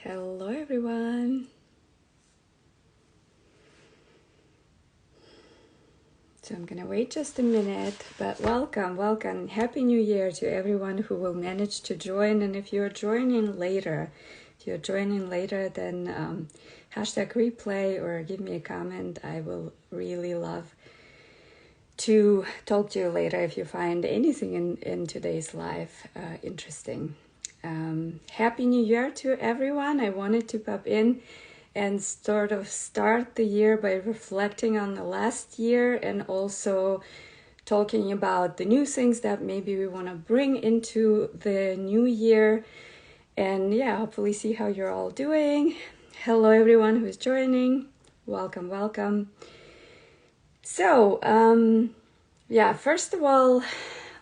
Hello, everyone. So I'm gonna wait just a minute, but welcome. Happy New Year to everyone who will manage to join. And if you're joining later, then hashtag replay or give me a comment. I will really love to talk to you later if you find anything in today's life interesting. Happy New Year to everyone. I wanted to pop in and sort of start the year by reflecting on the last year and also talking about the new things that maybe we want to bring into the new year. And yeah, hopefully see how you're all doing. Hello, everyone who's joining. Welcome. So, first of all,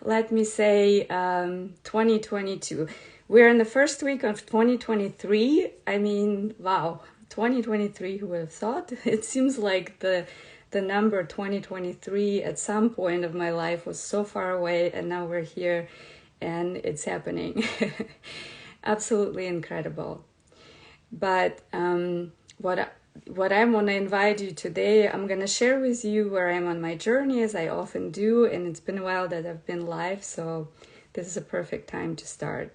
let me say 2022. We're in the first week of 2023. I mean, wow, 2023, who would have thought? It seems like the number 2023 at some point of my life was so far away, and now we're here and it's happening. Absolutely incredible. But what I want to invite you today, I'm going to share with you where I'm on my journey, as I often do, and it's been a while that I've been live, so this is a perfect time to start.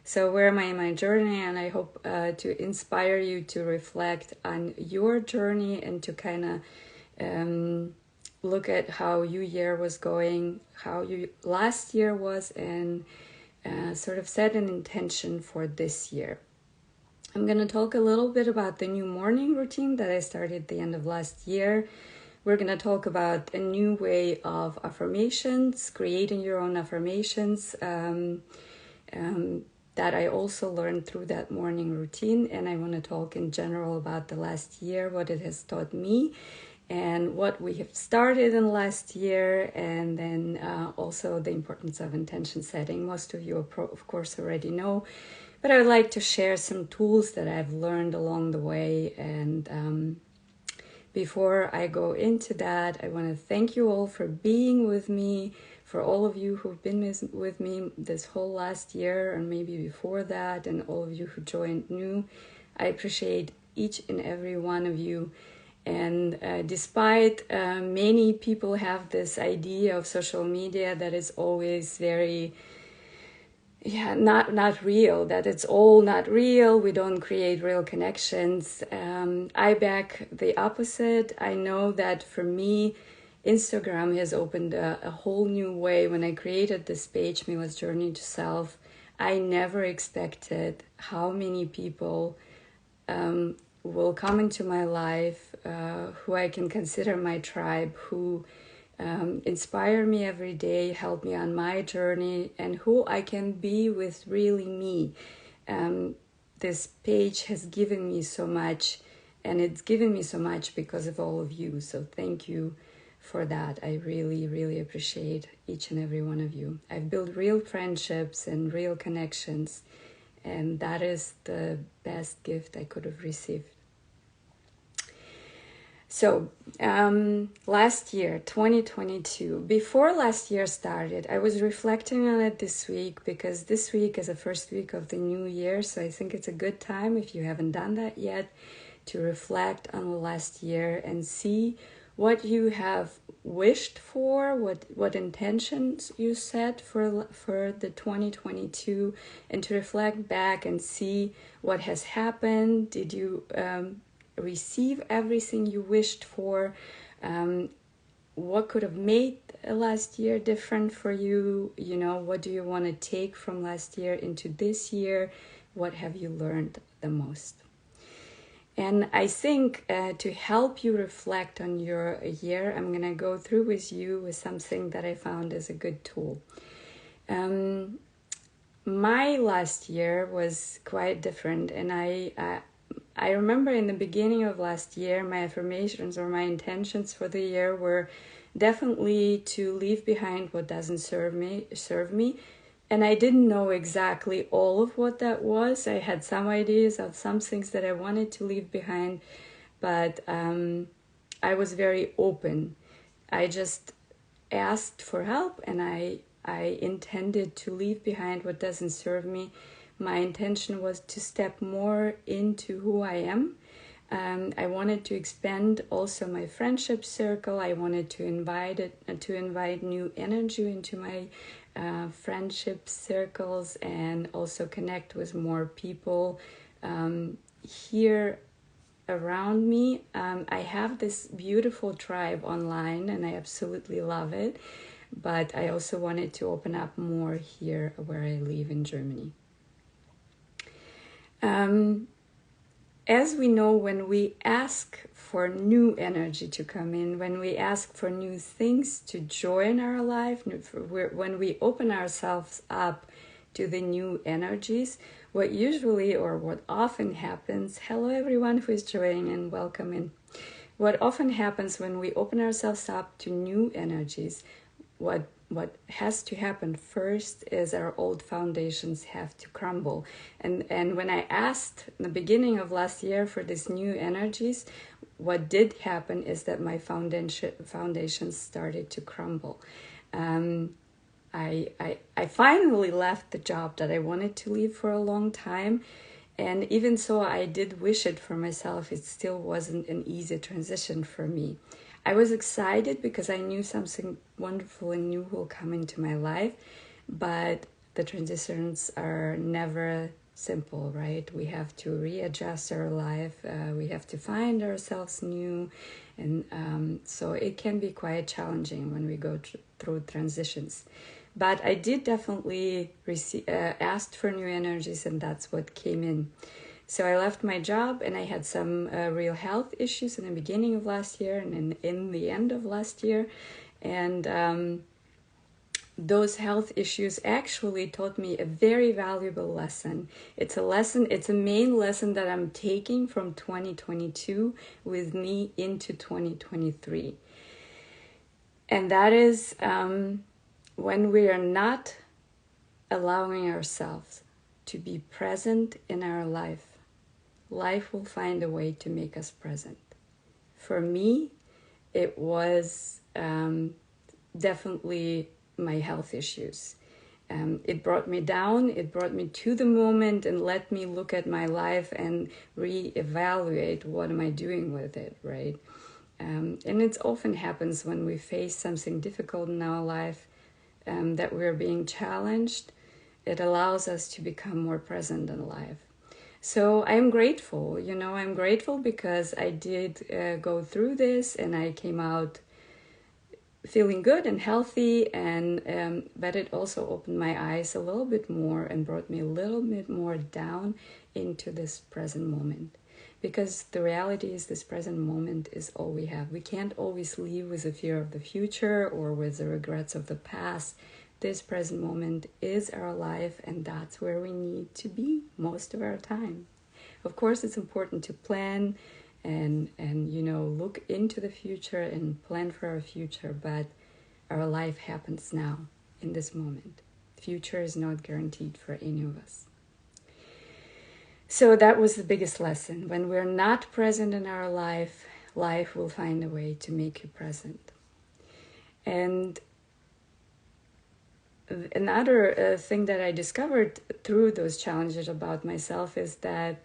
So where am I in my journey? And I hope to inspire you to reflect on your journey and to kind of look at how your year was going, how your last year was, and sort of set an intention for this year. I'm going to talk a little bit about the new morning routine that I started at the end of last year. We're going to talk about a new way of affirmations, creating your own affirmations that I also learned through that morning routine. And I want to talk in general about the last year, what it has taught me, and what we have started in last year, and then also the importance of intention setting. Most of you, of course, already know. But I would like to share some tools that I've learned along the way. And before I go into that, I want to thank you all for being with me, for all of you who've been with me this whole last year and maybe before that, and all of you who joined new. I appreciate each and every one of you. And despite many people have this idea of social media that is always very not real, that it's all not real, we don't create real connections. I back the opposite. I know that for me, Instagram has opened a whole new way. When I created this page, Mila's Journey to Self, I never expected how many people will come into my life who I can consider my tribe, who inspire me every day, help me on my journey, and who I can be with really me. This page has given me so much, and it's given me so much because of all of you. So thank you for that. I really appreciate each and every one of you. I've built real friendships and real connections, and that is the best gift I could have received. So, last year, 2022, before last year started, I was reflecting on it this week because this week is the first week of the new year. So I think it's a good time, if you haven't done that yet, to reflect on the last year and see what you have wished for, what intentions you set for the 2022, and to reflect back and see what has happened. Did you receive everything you wished for? What could have made last year different for you? What do you want to take from last year into this year? What have you learned the most? And I think to help you reflect on your year, I'm going to go through with you with something that I found as a good tool. My last year was quite different, and I remember in the beginning of last year, my affirmations or my intentions for the year were definitely to leave behind what doesn't serve me. And I didn't know exactly all of what that was. I had some ideas of some things that I wanted to leave behind, but I was very open. I just asked for help, and I intended to leave behind what doesn't serve me. my intention was to step more into who I am. I wanted to expand also my friendship circle. I wanted to invite new energy into my friendship circles, and also connect with more people here around me. I have this beautiful tribe online, and I absolutely love it. But I also wanted to open up more here where I live in Germany. As we know, when we ask for new energy to come in, when we ask for new things to join our life, when we open ourselves up to the new energies, what usually or what often happens, hello everyone who is joining and welcome in. What often happens when we open ourselves up to new energies, what has to happen first is our old foundations have to crumble. And when I asked in the beginning of last year for these new energies, what did happen is that my foundations started to crumble. I finally left the job that I wanted to leave for a long time. And even so, I did wish it for myself. It still wasn't an easy transition for me. I was excited because I knew something wonderful and new will come into my life, but the transitions are never simple, right? We have to readjust our life. We have to find ourselves new. And so it can be quite challenging when we go through transitions. But I did definitely asked for new energies, and that's what came in. So I left my job, and I had some real health issues in the beginning of last year and in the end of last year. And those health issues actually taught me a very valuable lesson. It's a main lesson that I'm taking from 2022 with me into 2023. And that is when we are not allowing ourselves to be present in our life, life will find a way to make us present. For me, it was definitely my health issues. It brought me down, it brought me to the moment and let me look at my life and reevaluate what am I doing with it, right? And it often happens when we face something difficult in our life, that we're being challenged. It allows us to become more present in life. So I'm grateful, I'm grateful because I did go through this, and I came out feeling good and healthy, and but it also opened my eyes a little bit more and brought me a little bit more down into this present moment. Because the reality is this present moment is all we have. We can't always live with the fear of the future or with the regrets of the past. This present moment is our life, and that's where we need to be most of our time. Of course, it's important to plan and look into the future and plan for our future, but our life happens now, in this moment. Future is not guaranteed for any of us. So that was the biggest lesson. When we're not present in our life, life will find a way to make you present. And another thing that I discovered through those challenges about myself is that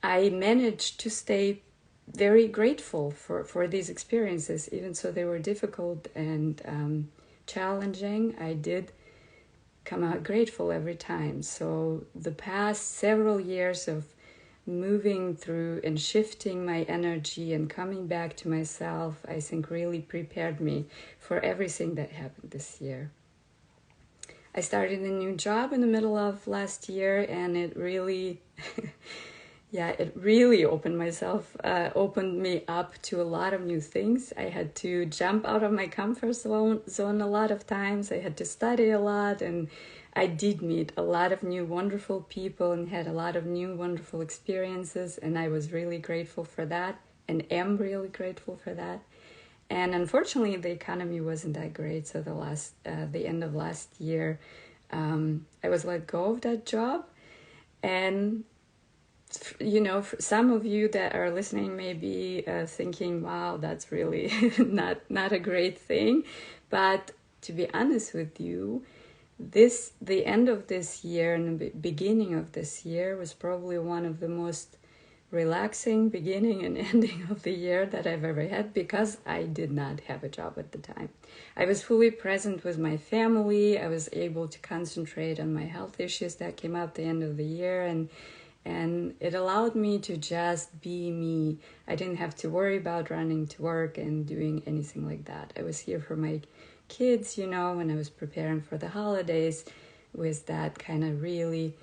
I managed to stay very grateful for these experiences. Even so they were difficult and challenging, I did come out grateful every time. So the past several years of moving through and shifting my energy and coming back to myself, I think really prepared me for everything that happened this year. I started a new job in the middle of last year, and it really opened me up to a lot of new things. I had to jump out of my comfort zone a lot of times. I had to study a lot, and I did meet a lot of new wonderful people and had a lot of new wonderful experiences, and I was really grateful for that and am really grateful for that. And unfortunately, the economy wasn't that great, so the end of last year, I was let go of that job. And for some of you that are listening may be thinking, wow, that's really not a great thing. But to be honest with you, the end of this year and the beginning of this year was probably one of the most relaxing beginning and ending of the year that I've ever had, because I did not have a job at the time. I was fully present with my family. I was able to concentrate on my health issues that came up at the end of the year, and it allowed me to just be me. I didn't have to worry about running to work and doing anything like that. I was here for my kids, when I was preparing for the holidays, with that kind of really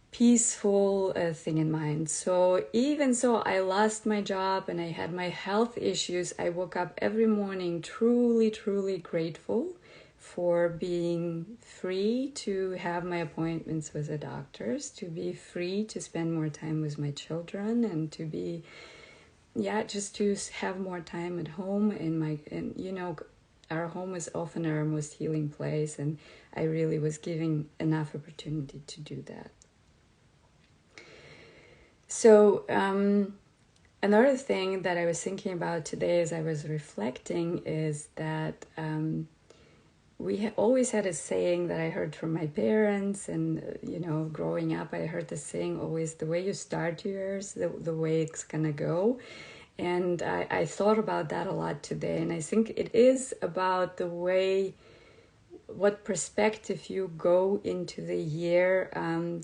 peaceful thing in mind. So even though I lost my job and I had my health issues, I woke up every morning truly, truly grateful for being free to have my appointments with the doctors, to be free to spend more time with my children, and to be, just to have more time at home. Our home is often our most healing place, and I really was giving enough opportunity to do that. So another thing that I was thinking about today as I was reflecting is that we always had a saying that I heard from my parents, and growing up I heard the saying always, the way you start yours, the way it's gonna go. And I thought about that a lot today, and I think it is about the way, what perspective you go into the year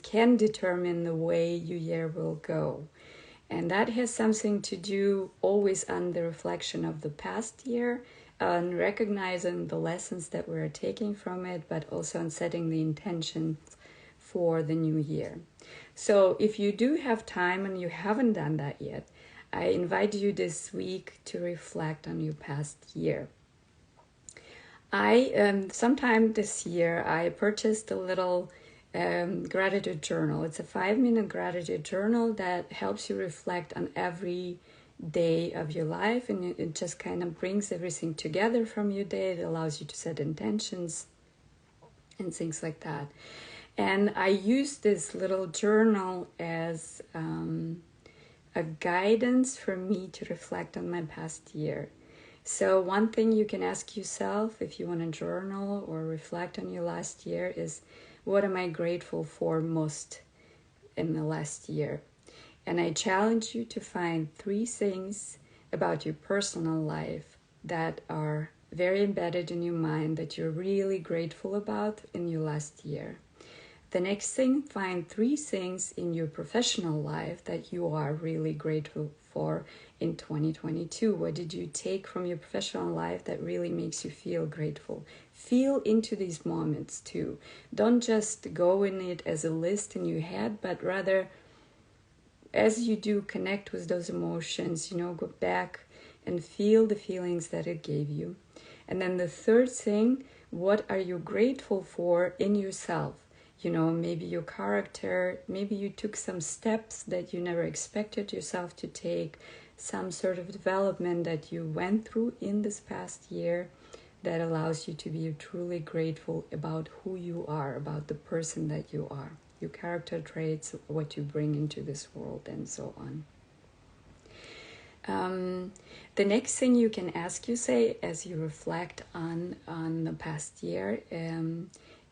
can determine the way your year will go. And that has something to do always on the reflection of the past year, on recognizing the lessons that we're taking from it, but also on setting the intentions for the new year. So if you do have time and you haven't done that yet, I invite you this week to reflect on your past year. Sometime this year, I purchased a little gratitude journal. It's a 5-minute gratitude journal that helps you reflect on every day of your life, and it just kind of brings everything together from your day. It allows you to set intentions and things like that. And I use this little journal as a guidance for me to reflect on my past year. So one thing you can ask yourself if you want to journal or reflect on your last year is, what am I grateful for most in the last year? And I challenge you to find 3 things about your personal life that are very embedded in your mind that you're really grateful about in your last year. The next thing, find 3 things in your professional life that you are really grateful for in 2022. What did you take from your professional life that really makes you feel grateful? Feel into these moments too. Don't just go in it as a list in your head, but rather, as you do connect with those emotions, go back and feel the feelings that it gave you. And then the third thing, what are you grateful for in yourself? Maybe your character, maybe you took some steps that you never expected yourself to take, some sort of development that you went through in this past year that allows you to be truly grateful about who you are, about the person that you are, your character traits, what you bring into this world, and so on. The next thing you can ask yourself as you reflect on the past year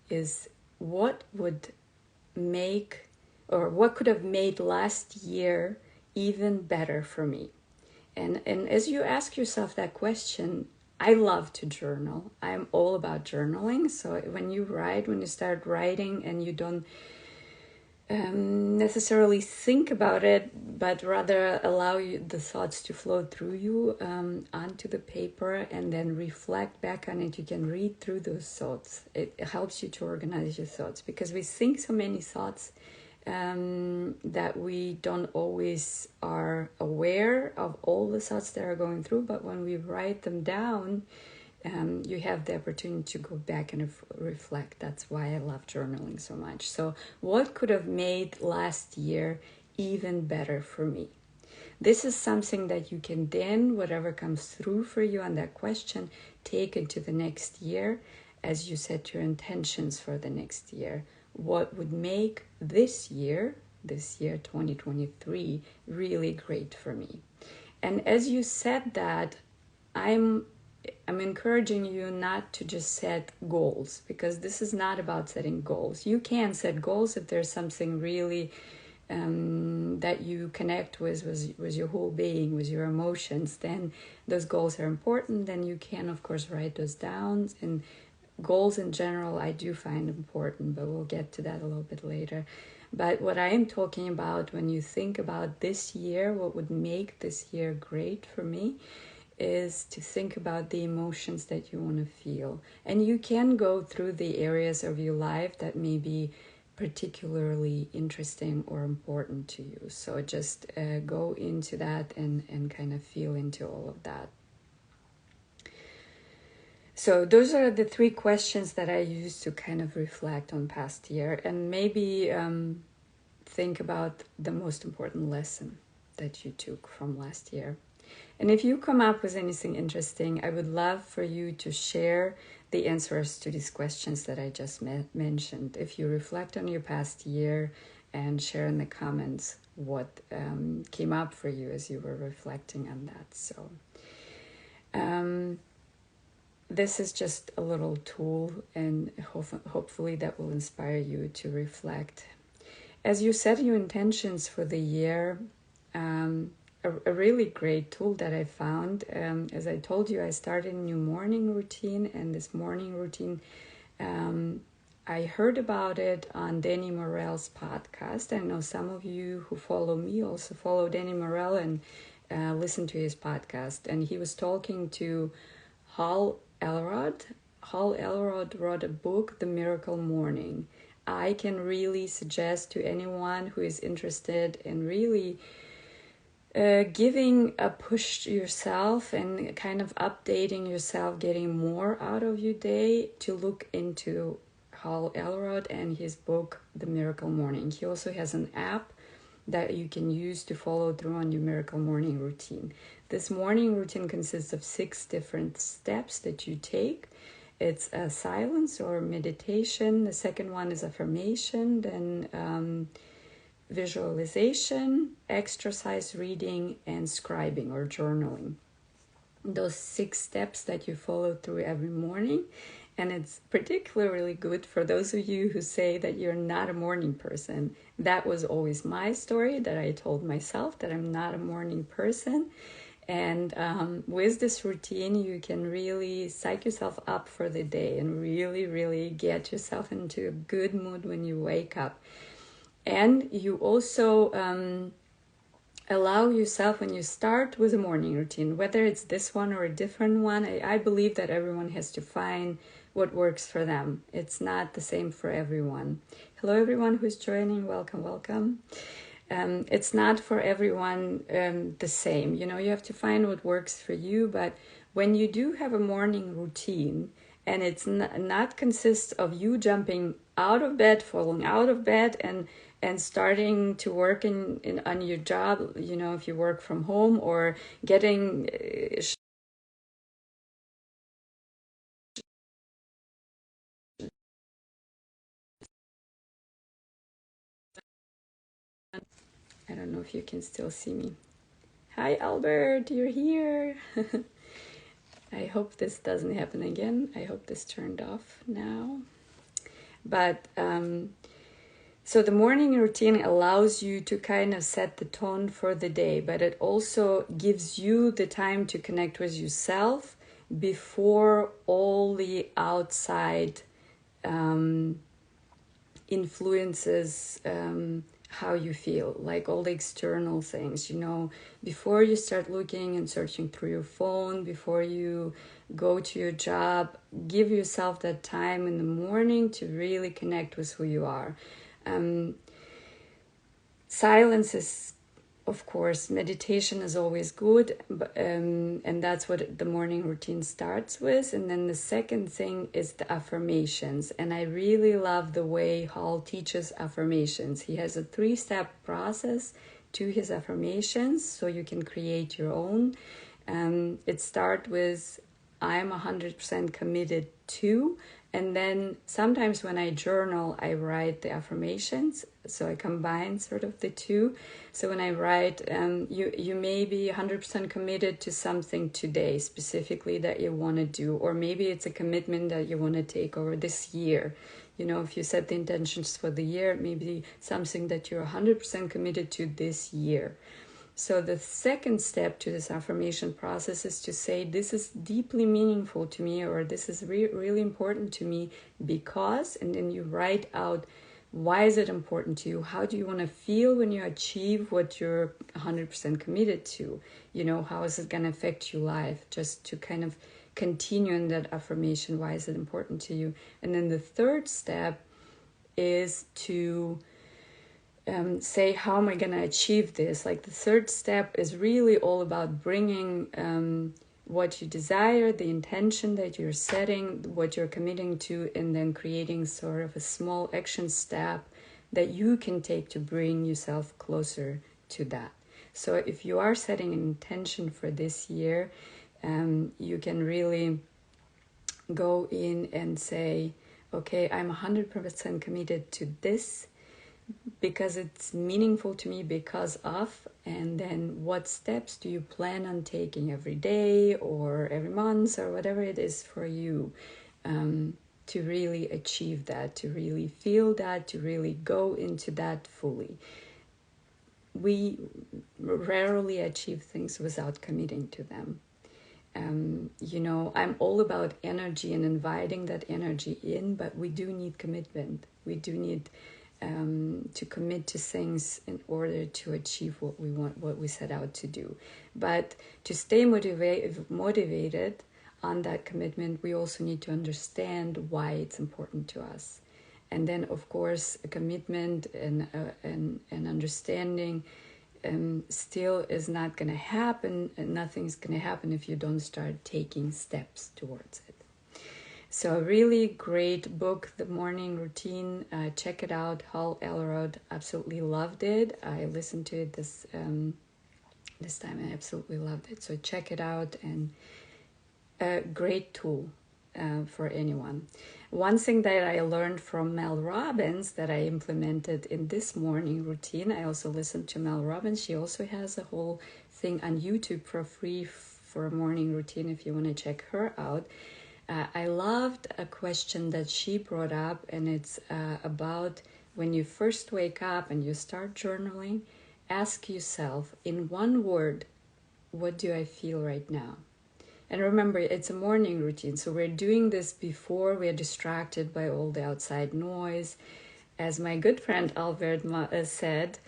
is, what would make, or what could have made last year even better for me? And as you ask yourself that question, I love to journal. I'm all about journaling. So when you start writing and you don't necessarily think about it, but rather allow the thoughts to flow through you onto the paper and then reflect back on it. You can read through those thoughts. It helps you to organize your thoughts, because we think so many thoughts that we don't always are aware of all the thoughts that are going through. But when we write them down, you have the opportunity to go back and reflect. That's why I love journaling so much. So what could have made last year even better for me? This is something that you can then, whatever comes through for you on that question, take into the next year as you set your intentions for the next year. What would make this year 2023, really great for me? And as you said that, I'm I'm encouraging you not to just set goals, because this is not about setting goals. You can set goals if there's something really that you connect with your whole being, with your emotions. Then those goals are important. Then you can, of course, write those down. And goals in general, I do find important, but we'll get to that a little bit later. But what I am talking about when you think about this year, what would make this year great for me, is to think about the emotions that you want to feel. And you can go through the areas of your life that may be particularly interesting or important to you. So just go into that and kind of feel into all of that. So those are the 3 questions that I use to kind of reflect on past year, and maybe think about the most important lesson that you took from last year. And if you come up with anything interesting, I would love for you to share the answers to these questions that I just mentioned. If you reflect on your past year and share in the comments what came up for you as you were reflecting on that. So this is just a little tool, and hopefully that will inspire you to reflect. As you set your intentions for the year, a really great tool that I found, as I told you, I started a new morning routine, and this morning routine, I heard about it on Danny Morell's podcast. I know some of you who follow me also follow Danny Morell and listen to his podcast, and he was talking to Hal Elrod. Hal Elrod wrote a book, The Miracle Morning. I can really suggest to anyone who is interested in really giving a push to yourself and kind of updating yourself, getting more out of your day, to look into Hal Elrod and his book, The Miracle Morning. He also has an app that you can use to follow through on your miracle morning routine. This morning routine consists of 6 different steps that you take. It's a silence or meditation. The second one is affirmation, then visualization, exercise, reading, and scribing or journaling. Those 6 steps that you follow through every morning. And it's particularly good for those of you who say that you're not a morning person. That was always my story, that I told myself that I'm not a morning person. And with this routine, you can really psych yourself up for the day and really, really get yourself into a good mood when you wake up. And you also allow yourself, when you start with a morning routine, whether it's this one or a different one, I believe that everyone has to find what works for them. It's not the same for everyone. Hello, everyone who's joining. Welcome, welcome. It's not for everyone the same. You know, you have to find what works for you. But when you do have a morning routine, and it's not consists of you jumping out of bed, falling out of bed, and starting to work on your job, you know, if you work from home, or getting I don't know if you can still see me. Hi, Albert, you're here. I hope this doesn't happen again. I hope this turned off now. But so the morning routine allows you to kind of set the tone for the day, but it also gives you the time to connect with yourself before all the outside influences how you feel, like all the external things, you know, before you start looking and searching through your phone, before you go to your job, give yourself that time in the morning to really connect with who you are. Silence is, of course, meditation is always good, and that's what the morning routine starts with. And then the second thing is the affirmations. And I really love the way Hal teaches affirmations. He has a 3-step process to his affirmations, so you can create your own. It starts with, I'm 100% committed to, And then sometimes when I journal, I write the affirmations. So I combine sort of the two. So when I write, you may be 100% committed to something today, specifically that you want to do. Or maybe it's a commitment that you want to take over this year. You know, if you set the intentions for the year, maybe something that you're 100% committed to this year. So the second step to this affirmation process is to say, this is deeply meaningful to me, or this is really important to me because, and then you write out, why is it important to you? How do you want to feel when you achieve what you're 100% committed to? You know, how is it going to affect your life? Just to kind of continue in that affirmation, why is it important to you? And then the third step is to say, how am I going to achieve this? Like the third step is really all about bringing what you desire, the intention that you're setting, what you're committing to, and then creating sort of a small action step that you can take to bring yourself closer to that. So if you are setting an intention for this year, you can really go in and say, okay, I'm 100% committed to this because it's meaningful to me because of, and then what steps do you plan on taking every day or every month or whatever it is for you, to really achieve that, to really feel that, to really go into that fully. We rarely achieve things without committing to them. You know, I'm all about energy and inviting that energy in, but we do need commitment. We do need to commit to things in order to achieve what we want, what we set out to do. But to stay motivated on that commitment, we also need to understand why it's important to us. And then, of course, a commitment and understanding still is not going to happen, and nothing's going to happen if you don't start taking steps towards it. So a really great book, The Morning Routine. Check it out. Hal Elrod, absolutely loved it. I listened to it this time. I absolutely loved it. So check it out, and a great tool for anyone. One thing that I learned from Mel Robbins that I implemented in this morning routine, I also listened to Mel Robbins. She also has a whole thing on YouTube for free for a morning routine if you want to check her out. I loved a question that she brought up, and it's about when you first wake up and you start journaling, ask yourself in one word, what do I feel right now? And remember, it's a morning routine, so we're doing this before we're distracted by all the outside noise. As my good friend Albert said,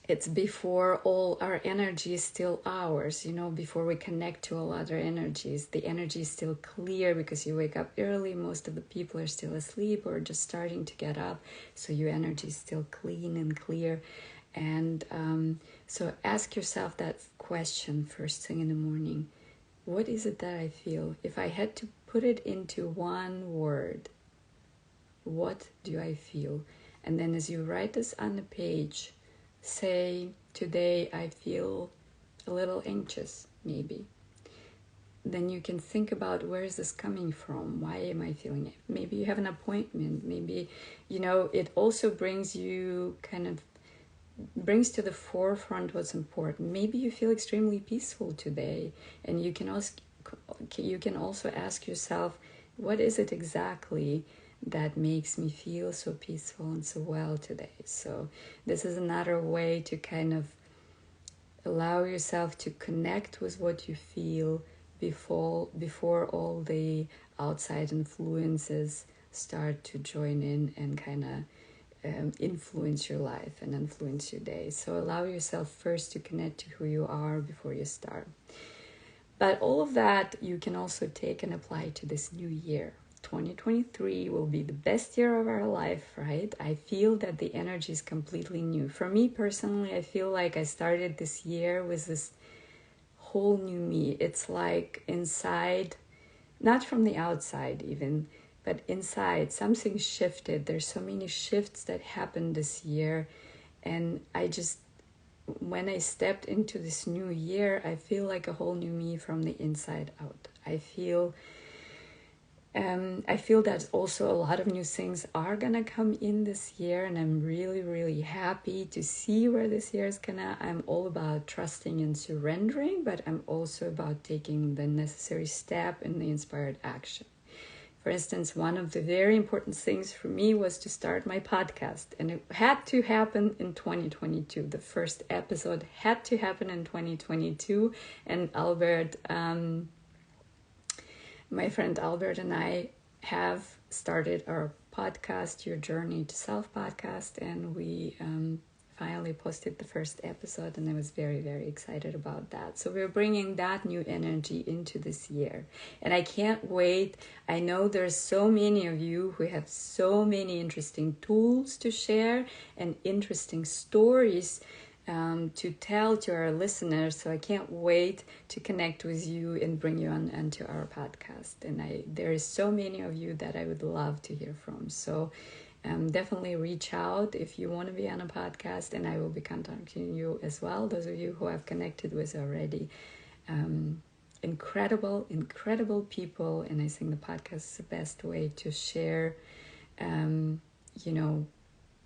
it's before all our energy is still ours, you know, before we connect to all other energies. The energy is still clear because you wake up early. Most of the people are still asleep or just starting to get up. So your energy is still clean and clear. And so ask yourself that question first thing in the morning. What is it that I feel? If I had to put it into one word, what do I feel? And then as you write this on the page, say, today I feel a little anxious, maybe. Then you can think about, where is this coming from? Why am I feeling it? Maybe you have an appointment. Maybe, you know, it also brings to the forefront what's important. Maybe you feel extremely peaceful today, and you can also ask yourself, what is it exactly that makes me feel so peaceful and so well today? So this is another way to kind of allow yourself to connect with what you feel before all the outside influences start to join in and kind of influence your life and influence your day. So allow yourself first to connect to who you are before you start. But all of that you can also take and apply to this new year. 2023 will be the best year of our life, right? I feel that the energy is completely new. For me personally, I feel like I started this year with this whole new me. It's like inside, not from the outside even, but inside, something shifted. There's so many shifts that happened this year. And when I stepped into this new year, I feel like a whole new me from the inside out. I feel I feel that also a lot of new things are gonna come in this year, and I'm really, really happy to see where this year is gonna. I'm all about trusting and surrendering, but I'm also about taking the necessary step in the inspired action. For instance, one of the very important things for me was to start my podcast, and it had to happen in 2022. The first episode had to happen in 2022, and Albert, my friend Albert, and I have started our podcast, Your Journey to Self podcast, and we finally posted the first episode, and I was very, very excited about that. So we're bringing that new energy into this year, and I can't wait. I know there's so many of you who have so many interesting tools to share and interesting stories to tell to our listeners. So I can't wait to connect with you and bring you on into our podcast. And there is so many of you that I would love to hear from. So definitely reach out if you want to be on a podcast, and I will be contacting you as well. Those of you who have connected with already. Incredible people, and I think the podcast is the best way to share,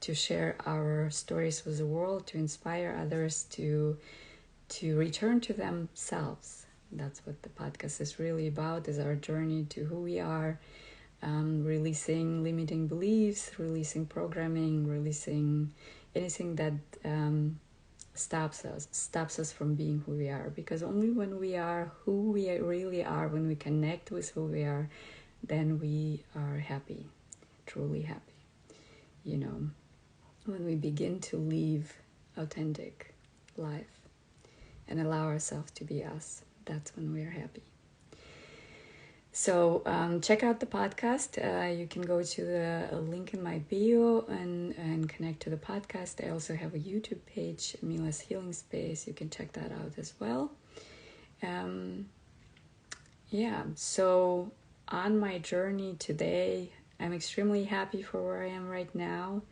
to share our stories with the world, to inspire others to return to themselves. That's what the podcast is really about, is our journey to who we are, releasing limiting beliefs, releasing programming, releasing anything that stops us from being who we are. Because only when we are who we really are, when we connect with who we are, then we are happy, truly happy. When we begin to live authentic life and allow ourselves to be us, that's when we are happy. So check out the podcast. You can go to the link in my bio and connect to the podcast. I also have a YouTube page, Mila's Healing Space. You can check that out as well. So on my journey today, I'm extremely happy for where I am right now.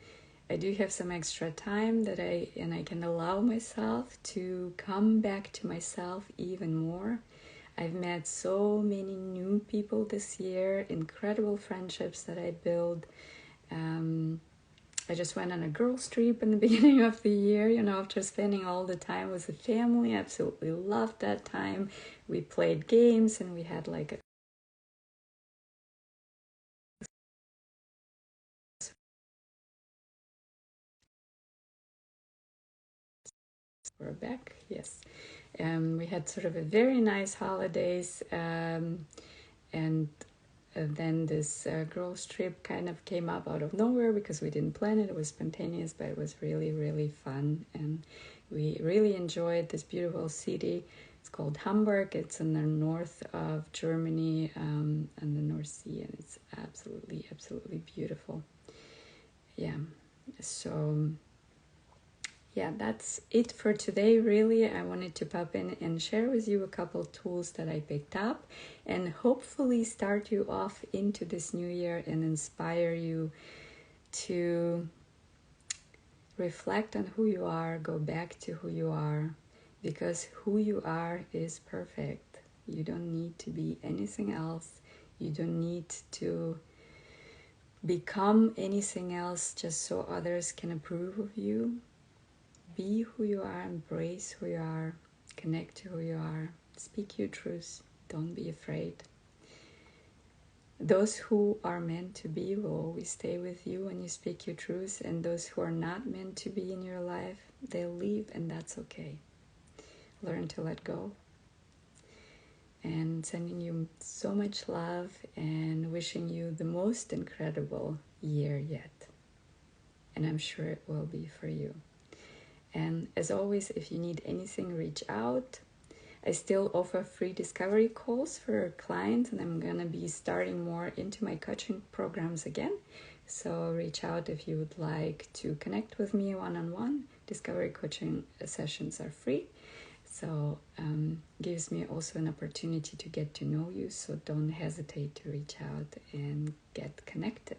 I do have some extra time that I can allow myself to come back to myself even more. I've met so many new people this year, incredible friendships that I built. I just went on a girls' trip in the beginning of the year, after spending all the time with the family. I absolutely loved that time. We played games, and we had we're back, yes. We had sort of a very nice holidays, and then this girls' trip kind of came up out of nowhere because we didn't plan it. It was spontaneous, but it was really, really fun, and we really enjoyed this beautiful city. It's called Hamburg. It's in the north of Germany, on the North Sea, and it's absolutely, absolutely beautiful. Yeah, so that's it for today, really. I wanted to pop in and share with you a couple tools that I picked up, and hopefully start you off into this new year and inspire you to reflect on who you are, go back to who you are, because who you are is perfect. You don't need to be anything else. You don't need to become anything else just so others can approve of you. Be who you are, embrace who you are, connect to who you are, speak your truth, don't be afraid. Those who are meant to be will always stay with you when you speak your truth, and those who are not meant to be in your life, they'll leave, and that's okay. Learn to let go. And sending you so much love and wishing you the most incredible year yet. And I'm sure it will be for you. And as always, if you need anything, reach out. I still offer free discovery calls for clients, and I'm going to be starting more into my coaching programs again. So reach out if you would like to connect with me one-on-one. Discovery coaching sessions are free. So gives me also an opportunity to get to know you. So don't hesitate to reach out and get connected.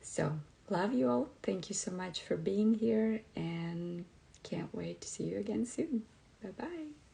So love you all. Thank you so much for being here, and can't wait to see you again soon. Bye-bye.